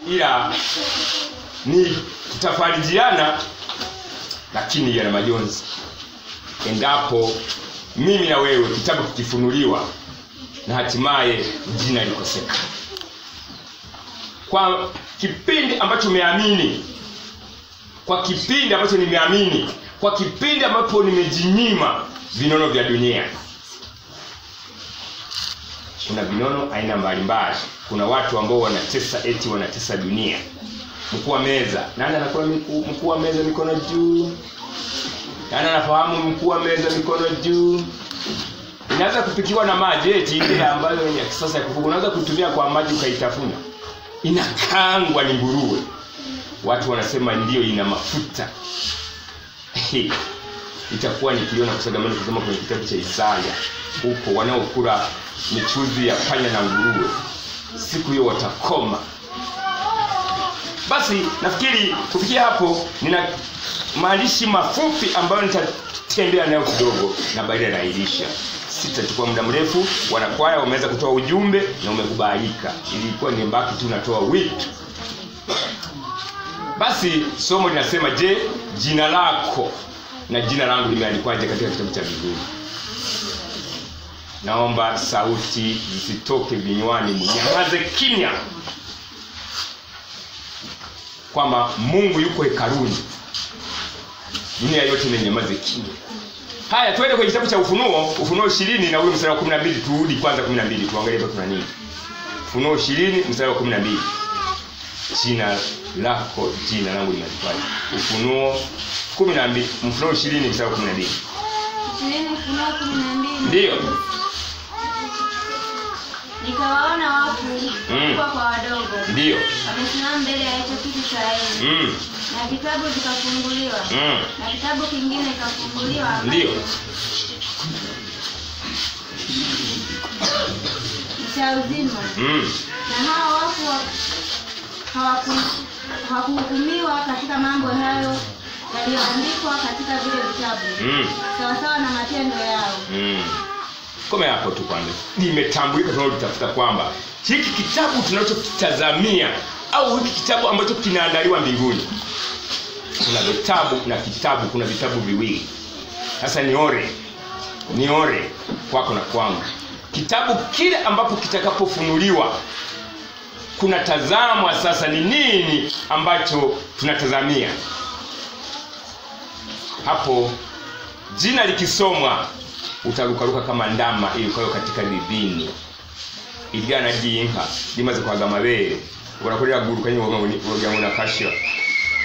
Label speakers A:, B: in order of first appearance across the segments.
A: ila ni tutafarijiana, lakini yana majonzi endapo mimi na wewe kitabu kikifunuliwa na hatimaye jina likoseka. Kwa kipindi ambacho umeamini, kwa kipindi ambacho nimeamini, kwa kipindi ambapo nimejinyima vinono vya dunia. Kuna vinono aina mbalimbali. Kuna watu ambao wanatesa, eti wanatesa dunia. Mkuu wa meza, nani anakula mkuu wa meza mikono juu? Nani anafahamu mkuu wa meza mikono juu? Inaweza kupikiwa na maji, eti ile ambayo ni ya kisasa ya kufuga. Unaweza kutumia kwa maji ukaitafuna. Inakaangwa ni nguruwe. Watu wanasema ndio ina mafuta. Itakuwa nikiona kusagamana kusoma kwenye kitabu cha Isaya huko wanaokula michuzi ya panya na nguruwe, siku hiyo watakoma. Basi nafikiri kufikia hapo nina maandishi mafupi ambayo nitatembea nayo kidogo na baadaye nailisha. Sitachukua muda mrefu. Wanakwaya wameweza kutoa ujumbe na umekubalika. Ilikuwa ni mbaki tu natoa wito. Basi somo linasema, je, jina lako na jina langu limeandikwaje katika kitabu cha Biblia? Naomba sauti zisitoke vinywani, mnyamaze kimya, kwamba Mungu yuko hekaluni. Dunia yote imenyamaze kimya. Haya, twende kwenye kitabu cha Ufunuo 20 na ule mstari wa 12. Turudi kwanza 12 tuangalie hapo kuna nini. Ufunuo 20 mstari wa 12. Jina lako, jina langu limeandikwaje? Ufunuo 12, Ufunuo 20 mstari wa 12.
B: Ufunuo 12.
A: Ndio.
B: Nikawaona wakubwa kwa wadogo.
A: Ndio.
B: Wamesimama mbele ya hicho kiti cha enzi. Na kitabu kikafunguliwa. Na kitabu kingine kikafunguliwa.
A: Ndio.
B: Cha uzima. Na hao wafu hawakuhukumiwa katika mambo hayo yaliyoandikwa katika vile vitabu, sawasawa na matendo yao.
A: Kome hapo tu kwanza. Nimetambulika tunalotafuta kwamba hiki kitabu tunachokitazamia au hiki kitabu ambacho kinaandaliwa mbinguni. Kuna vitabu na kitabu, kuna vitabu viwili. Sasa niore kwako na kwangu. Kitabu kile ambapo kitakapofunuliwa, kuna tazamwa sasa ni nini ambacho tunatazamia. Hapo jina likisomwa utarukaruka kama ndama ilikayo katika divini. Iligana jinka limaze kwa gamabere wanakolea guru kanye wogana kashira.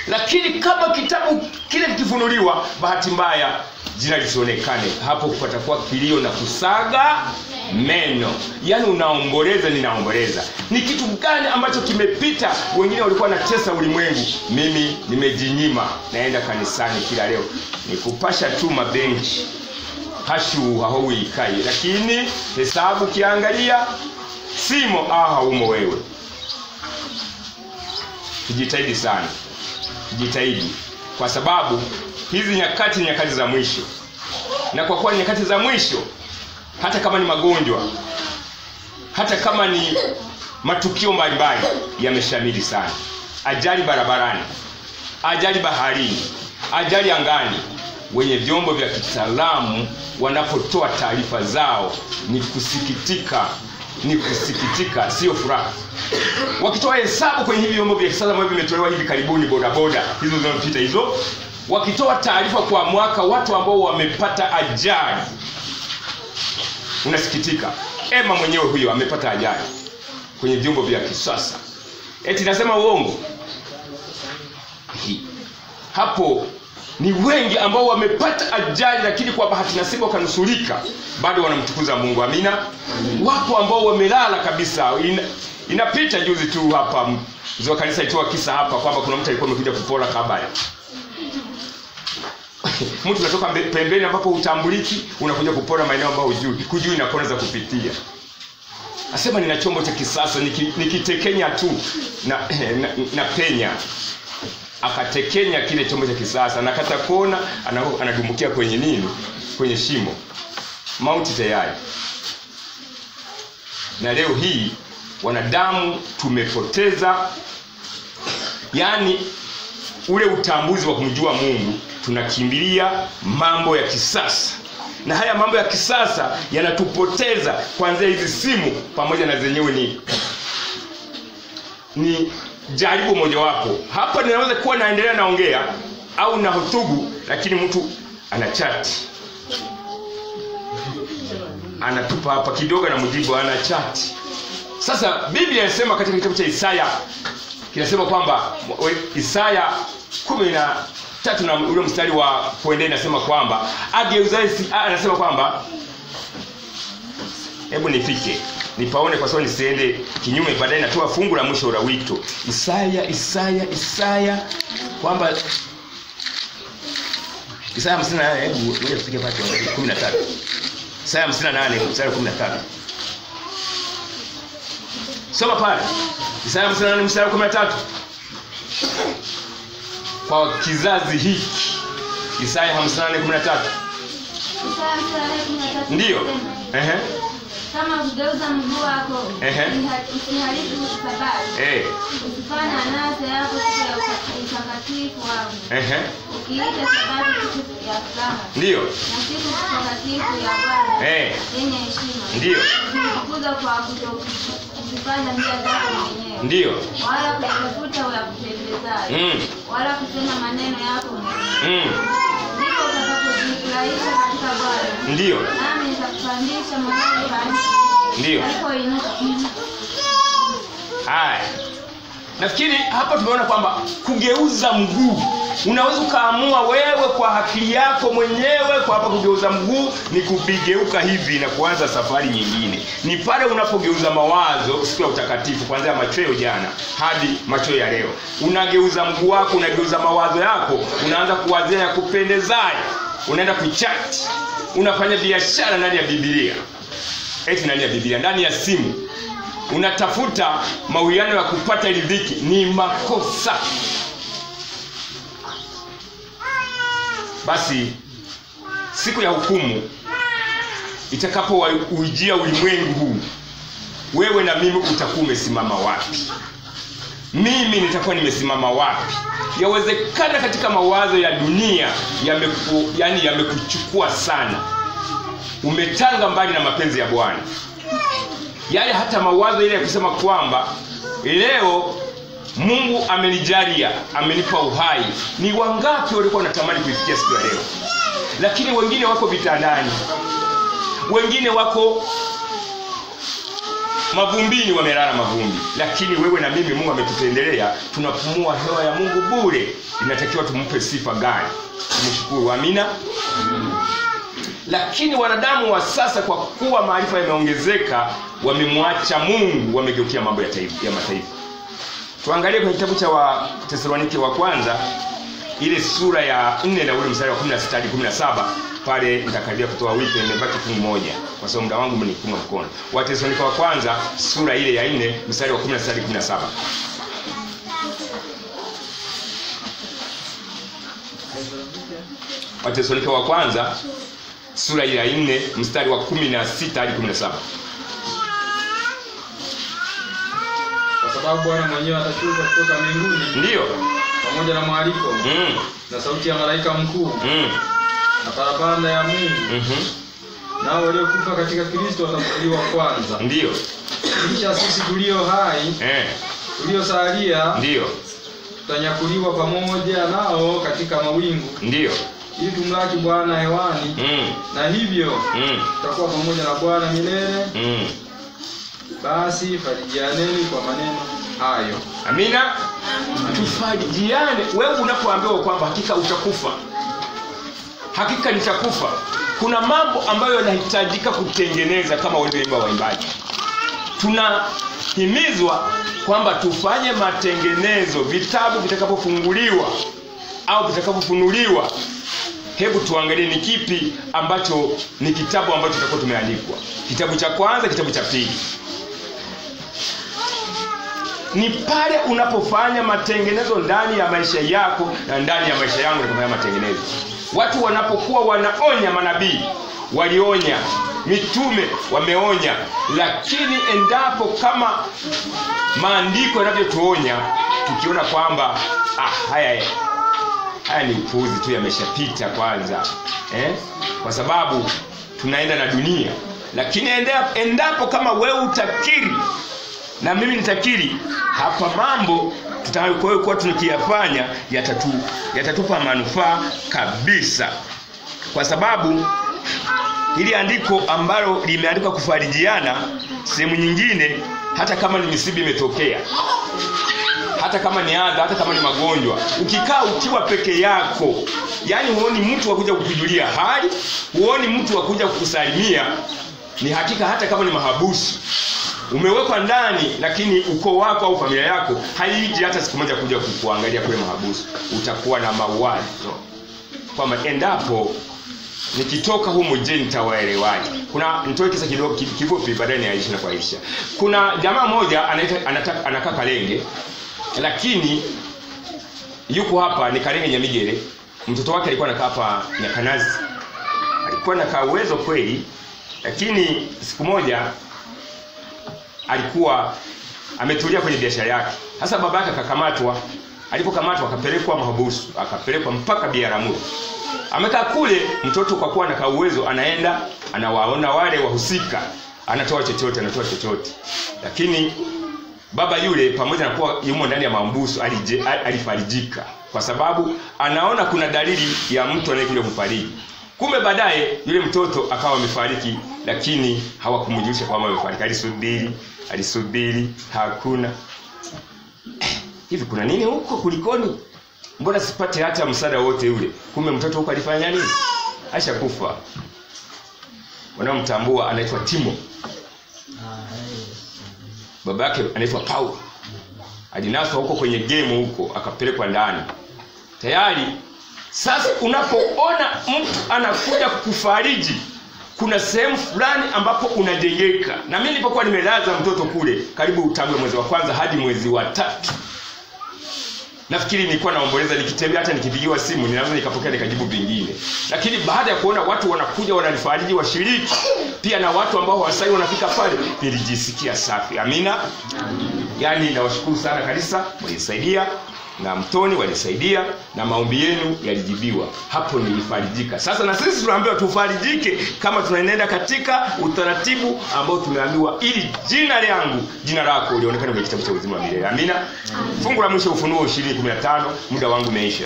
A: Lakini kama kitabu kile kifunuliwa, bahati mbaya jina lisionekane, hapo kutakuwa kilio na kusaga meno. Yaani unaomboleza, ninaomboleza. Ni kitu gani ambacho kimepita? Wengine walikuwa wanatesa ulimwengu, mimi nimejinyima, naenda kanisani kila leo. Nikupasha tu mabenchi. Hashu haho ikai, lakini hesabu kiangalia simo haumo wewe. Tujitahidi sana. Tujitahidi, kwa sababu hizi nyakati za mwisho. Na kwa kuwa ni nyakati za mwisho, hata kama ni magonjwa, hata kama ni matukio mbalimbali yameshamiri sana. Ajali barabarani, ajali baharini, ajali angani. Wenye vyombo vya kitaalamu wanapotoa taarifa zao ni kusikitika, sio furaha. Wakitoa hesabu kwenye hivi vyombo vya kisasa ambavyo vimetolewa hivi karibuni, bodaboda hizo zinazopita hizo, wakitoa taarifa kwa mwaka watu ambao wamepata ajali, unasikitika. Ema mwenyewe huyo amepata ajali kwenye vyombo vya kisasa. Eti nasema uongo? Hapo ni wengi ambao wamepata ajali, lakini kwa bahati nasibu wakanusurika, bado wanamtukuza Mungu. Amina. Wapo ambao wamelala kabisa. Inapita juzi tu hapa mzee wa kanisa itoa kisa hapa kwamba kuna mtu alikuwa amekuja kupora kabaya. Mtu unatoka pembeni ambapo utambuliki, unakuja kupora maeneo ambayo hujui na kona za kupitia. Asema nina chombo cha kisasa, nikitekenya tu na penya. Akatekenya kile chombo cha kisasa na kata kona, anadumbukia kwenye nini? Kwenye shimo. Mauti tayari. Na leo hii wanadamu tumepoteza yaani ule utambuzi wa kumjua Mungu, tunakimbilia mambo ya kisasa. Na haya mambo ya kisasa yanatupoteza. Kwanza hizi simu pamoja na zenyewe ni jaribu mojawapo. Hapa ninaweza kuwa naendelea naongea au na hutubu, lakini mtu ana chat, anatupa hapa kidogo na mjibu ana chat. Sasa Biblia inasema katika kitabu cha Isaya, kinasema kwamba Isaya 13 na ule mstari wa kuendelea, inasema kwamba anasema kwamba, hebu nifike nipaone kwa sababu nisiende kinyume, baadaye natoa fungu la mwisho la wito. Isaya kwamba Isaya 58, hebu ngoja tupige pale 13. Isaya 58 mstari 13. Soma pale. Isaya 58 mstari 13. Kwa kizazi hiki. Isaya 58:13. Ndio.
B: Kama kugeuza mguu wako, usiharibu Sabato. Usifanye anasa yako siku ya utakatifu wangu. Ukiita Sabato siku ya furaha.
A: Ndio.
B: Na siku takatifu ya Bwana. Yenye heshima.
A: Ndio.
B: Usikuza kwa kufanya njia zako mwenyewe.
A: Ndio.
B: Wala kutafuta wa kupendezayo. Wala kusema maneno yako mwenyewe. Ndipo utakapojifurahisha katika Bwana.
A: Ndio.
B: Nami nitakupandisha mahali pa nchi.
A: Ndio. Haya. Nafikiri hapa tumeona kwamba kugeuza mguu, unaweza ukaamua wewe kwa akili yako mwenyewe kwa hapa kugeuza mguu ni kubigeuka hivi na kuanza safari nyingine. Ni pale unapogeuza mawazo siku ya utakatifu, kuanzia machweo jana hadi machweo ya leo. Unageuza mguu wako, unageuza mawazo yako, unaanza kuwazia ya kupendezayo. Unaenda kuchat, unafanya biashara ndani ya Biblia. Ndani ya Biblia, ndani ya simu. Unatafuta mawiano ya kupata riziki, ni makosa. Basi siku ya hukumu itakapo ujia ulimwengu huu, wewe na mimi utakuwa umesimama wapi? Mimi nitakuwa nimesimama wapi? Yawezekana katika mawazo ya dunia yamekuchukua sana. Umetanga mbali na mapenzi ya Bwana. Yale hata mawazo ile ya kusema kwamba leo Mungu amenijalia, amenipa uhai. Ni wangapi walikuwa wanatamani kuifikia siku ya leo? Lakini wengine wako vitandani. Wengine wako mavumbini, wamelala mavumbi. Lakini wewe na mimi Mungu ametupendelea, tunapumua hewa ya Mungu bure. Inatakiwa tumpe sifa gani? Tumshukuru. Amina. Lakini wanadamu wa sasa, kwa kuwa maarifa yameongezeka, wamemwacha Mungu, wamegeukia mambo ya mataifa. Tuangalie kwenye kitabu cha Wathesalonike wa kwanza, ile sura ya 4 na ule mstari wa 16 hadi 17. Pale nitakaribia kutoa wito, nimebaki fungu moja kwa sababu muda wangu umenifunga mkono. Wathesalonike wa kwanza sura ile ya 4 mstari wa 16 hadi 17. Wathesalonike wa kwanza sura ya 4 mstari wa 16 hadi 17.
C: Kwa sababu Bwana mwenyewe atashuka kutoka mbinguni.
A: Ndio.
C: Pamoja na mwaliko. Na sauti ya malaika mkuu. Na parapanda ya Mungu. Nao waliokufa katika Kristo watafufuliwa kwanza.
A: Ndio.
C: Kisha sisi tulio hai, tuliosalia,
A: ndio,
C: tutanyakuliwa pamoja nao katika mawingu.
A: Ndio.
C: Ili tumlaki Bwana hewani. Na hivyo tutakuwa pamoja na Bwana milele. Basi farijianeni kwa maneno hayo.
A: Amina. Tufarijiane. Wewe unapoambiwa kwamba hakika utakufa, hakika nitakufa, kuna mambo ambayo yanahitajika kutengeneza kama walivyoimba waimbaji. Tunahimizwa kwamba tufanye matengenezo. Vitabu vitakapofunguliwa au vitakapofunuliwa, hebu tuangalie ni kipi ambacho ni kitabu ambacho tutakuwa tumeandikwa. Kitabu cha kwanza, kitabu cha pili. Ni pale unapofanya matengenezo ndani ya maisha yako na ndani ya maisha yangu, unapofanya matengenezo. Watu wanapokuwa wanaonya manabii, walionya, mitume wameonya. Lakini endapo kama maandiko yanavyotuonya, tukiona kwamba haya ni upuuzi tu, yameshapita kwanza, kwa sababu tunaenda na dunia. Lakini endapo kama wewe utakiri na mimi nitakiri, hapa mambo tutakayokuwa tunakiyafanya yatatupa manufaa kabisa. Kwa sababu hili andiko ambalo limeandikwa kufarijiana, sehemu nyingine, hata kama ni misiba imetokea, hata kama ni adha, hata kama ni magonjwa, ukikaa ukiwa peke yako, yani huoni mtu wa kuja kukujulia hali, huoni mtu wa kuja kukusalimia, ni hakika hata kama ni mahabusu, umewekwa ndani, lakini ukoo wako au familia yako haiji hata siku moja kuja kukuangalia kule mahabusu, utakuwa na mawazo kwamba endapo nikitoka humu je nitawaelewaje. Nitoe kisa kidogo kifupi, baadaye niaishi na kuaisha. Kuna jamaa mmoja anakaa Kalenge, lakini yuko hapa ni Kalenge Nyamigere. Mtoto wake alikuwa anakaa hapa Nyakanazi, alikuwa na uwezo kweli, lakini siku moja alikuwa ametulia kwenye biashara yake. Sasa baba yake akakamatwa. Alipokamatwa akapelekwa mahabusu, akapelekwa mpaka Biaramulo. Amekaa kule, mtoto kwa kuwa na uwezo anaenda anawaona wale wahusika, anatoa chochote. Lakini baba yule pamoja na kuwa yumo ndani ya mahabusu alifarijika, kwa sababu anaona kuna dalili ya mtu anayekuja kufariji. Kumbe baadaye yule mtoto akawa amefariki, lakini hawakumjulisha kwamba amefariki. Alisubiri hakuna. Hivi kuna nini huko, kulikoni? Mbona sipate hata msaada wote ule? Kumbe mtoto huko alifanya nini? Ashakufa. Wanamtambua anaitwa Timo. Baba yake anaitwa Paulo. Alinaswa huko kwenye game huko, akapelekwa ndani. Tayari sasa unapoona mtu anakuja kukufariji, kuna sehemu fulani ambapo unajengeka. Na mimi nilipokuwa nimelaza mtoto kule karibu tangu mwezi wa kwanza hadi mwezi wa 3, nafikiri nilikuwa naomboleza, nikitembea hata nikipigiwa simu ninaweza nikapokea nikajibu vingine. Lakini baada ya kuona watu wanakuja wananifariji, washiriki pia na watu ambao wasai wanafika pale, nilijisikia safi. Amina. Yani nawashukuru sana kanisa, mlisaidia, na Mtoni walisaidia, na maombi yenu yalijibiwa. Hapo nilifarijika. Sasa na sisi tunaambiwa tufarijike kama tunaenenda katika utaratibu ambao tumeambiwa, ili jina lako lionekane kwenye kitabu cha uzima wa milele. Amina. Fungu la mwisho Ufunuo 20:15. Muda wangu umeisha.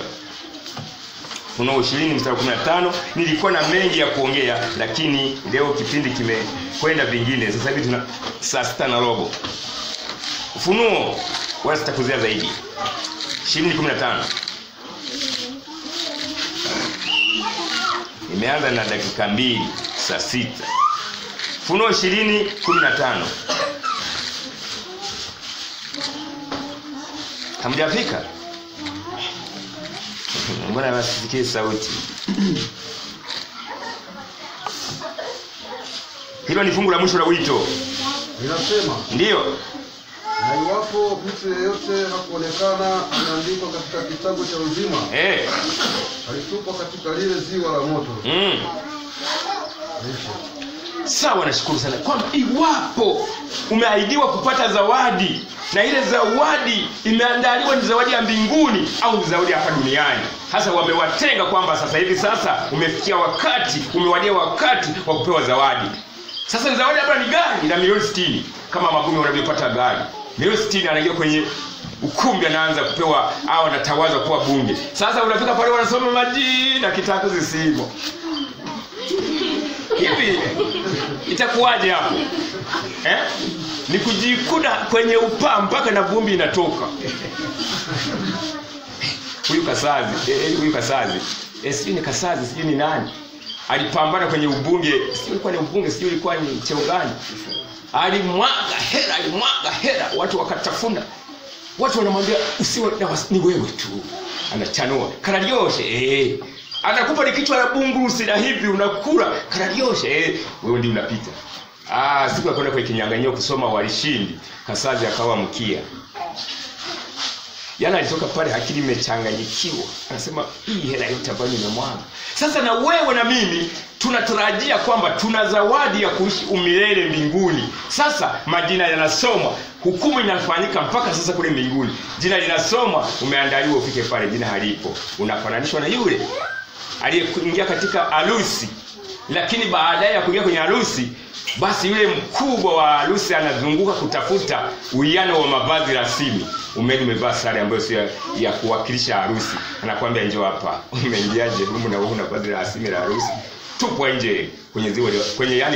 A: Ufunuo 20:15. Nilikuwa na mengi ya kuongea, lakini leo kipindi kimekwenda vingine. Sasa hivi tuna saa 6:15. Ufunuo wala sitakuzia zaidi. 20:15. Nimeanza na dakika 2 saa 6. Ufunuo 20:15. Hamjafika? Mbona nasikia sauti? Hilo ni fungu la mwisho la wito.
D: Linasema,
A: ndio,
D: na iwapo mtu yeyote hakuonekana ameandikwa katika kitabu cha uzima, alitupwa katika lile ziwa la moto.
A: Sawa, nashukuru sana kwamba iwapo umeahidiwa kupata zawadi, na ile zawadi imeandaliwa ni zawadi ya mbinguni au ni zawadi hapa duniani. Hasa wamewatenga kwamba sasa hivi umefikia wakati, umewadia wakati wa kupewa zawadi. Sasa zawadi hapa ni gari la milioni 60, kama mabunge wanavyopata gari milioni 60, anaingia kwenye ukumbi, anaanza kupewa au anatawazwa kuwa bunge. Sasa unafika pale wanasoma majina, kitabu zisimo. Hivi itakuwaje hapo? Ni kujikuda kwenye upaa mpaka na vumbi inatoka. Huyu Kasazi, sijui ni Kasazi, sijui ni nani, alipambana kwenye ubunge, sijui ilikuwa ni ubunge, sijui ilikuwa ni cheo gani. Alimwaga hela, watu wakatafuna. Watu wanamwambia usiwe ni wewe tu. Anachanua, Karadioshe, anakupa ni kichwa la bungurusi na hivi unakula Karadioshe, wewe ndio unapita. Siku akaenda kwa kinyang'anyiro kusoma walishindi, Kasazi akawa mkia. Yana alitoka pale akili imechanganyikiwa. Anasema hii hela yote ambayo nimemwaga. Sasa na wewe na mimi tunatarajia kwamba tuna zawadi ya kuishi umilele mbinguni. Sasa majina yanasomwa, hukumu inafanyika mpaka sasa kule mbinguni. Jina linasomwa, umeandaliwa ufike pale, jina halipo. Unafananishwa na yule aliyeingia katika harusi, lakini baadaye ya kuingia kwenye harusi, basi yule mkubwa wa harusi anazunguka kutafuta uwiano wa mavazi rasmi. Umevaa sare ambayo sio ya kuwakilisha harusi, anakuambia njoo hapa. Umeingiaje humu na wewe una vazi rasmi la harusi? Tupwa nje kwenye ziwa,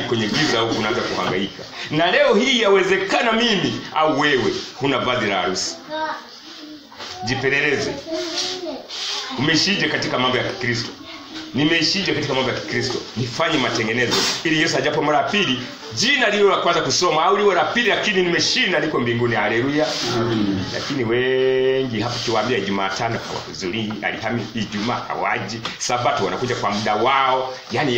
A: kwenye giza huko, unaanza kuhangaika. Na leo hii yawezekana mimi au wewe huna vazi la harusi. Jipeleleze. Umeshije katika mambo ya Kikristo? Nimeishije katika mambo ya Kikristo? Nifanye matengenezo ili Yesu ajapo mara pili, jina lilo la kwanza kusoma au lilo la pili, lakini nimeshinda, liko mbinguni. Haleluya. Lakini wengi hapo tuwaambia Jumatano hawahudhurii, Alhamisi, Ijumaa hawaji, Sabato wanakuja kwa muda wao, yani